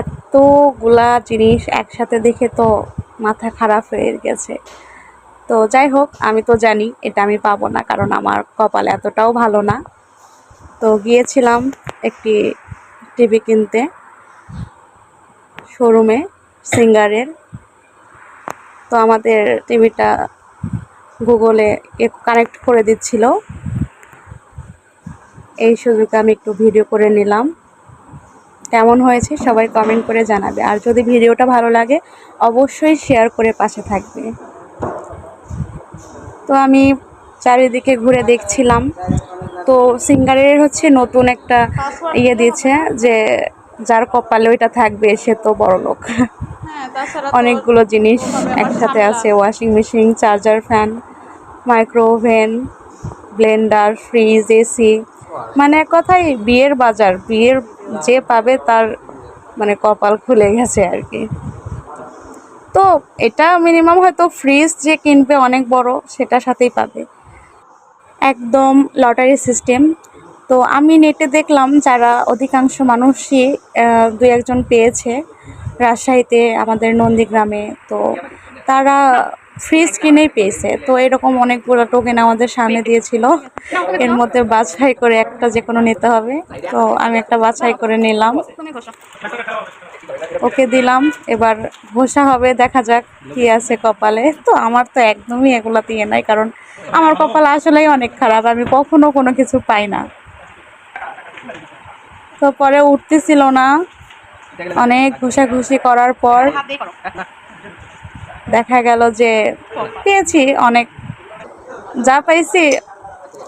এতগুলা জিনিস একসাথে দেখে তো মাথা খারাপ হয়ে গেছে। তো যাই হোক, আমি তো জানি এটা আমি পাবো না, কারণ আমার কপাল এতটাও ভালো না। তো গিয়েছিলাম একটি টিভি কিনতে শোরুমে, সিঙ্গারের। তো আমাদের টিভিটা গুগলে কানেক্ট করে দিচ্ছিল, এই সুযোগে আমি একটু ভিডিও করে নিলাম। কেমন হয়েছে সবাই কমেন্ট করে জানাবে, আর যদি ভিডিওটা ভালো লাগে অবশ্যই শেয়ার করে পাশে থাকবে। তো আমি চারিদিকে ঘুরে দেখছিলাম, তো সিঙ্গারের হচ্ছে নতুন একটা ইয়ে দিয়েছে যে যার কপালে ওইটা থাকবে সে তো বড়লোক। অনেকগুলো জিনিস একসাথে আছে, washing machine, charger, fan, micro oven, Blender, fridge, AC, মানে এক কথায় বিয়ের বাজার। বিয়ের যে পাবে তার মানে কপাল খুলে গেছে আর কি। তো এটা মিনিমাম হয়তো ফ্রিজ যে কিনবে অনেক বড় সেটার সাথেই পাবে, একদম লটারি সিস্টেম। তো আমি নেটে দেখলাম যারা অধিকাংশ মানুষই দু একজন পেয়েছে রাজশাহীতে, আমাদের নন্দীগ্রামে। তো তারা ফ্রিজ কিনেই পেয়েছে। তো এরকম অনেকগুলো টোকেন আমাদের সামনে দিয়েছিল, এর মধ্যে বাছাই করে একটা যে কোনো নিতে হবে। তো আমি একটা বাছাই করে নিলাম, ওকে দিলাম। এবার ঘষা হবে, দেখা যাক কি আছে কপালে। তো আমার তো একদমই এগুলা দিয়ে নাই, কারণ আমার কপাল আসলেই অনেক খারাপ, আমি কখনো কোনো কিছু পাই না। তো পরে উঠতেছিল না, অনেক ঘষাঘষি করার পর দেখা গেল যে পেয়েছি অনেক, যা পাইছি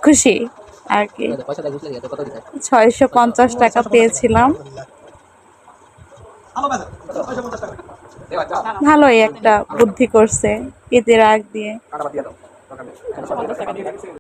খুশি আর কি। 650 টাকা পেয়েছিলাম, ভালোই একটা বুদ্ধি করছে ঈদের আগ দিয়ে।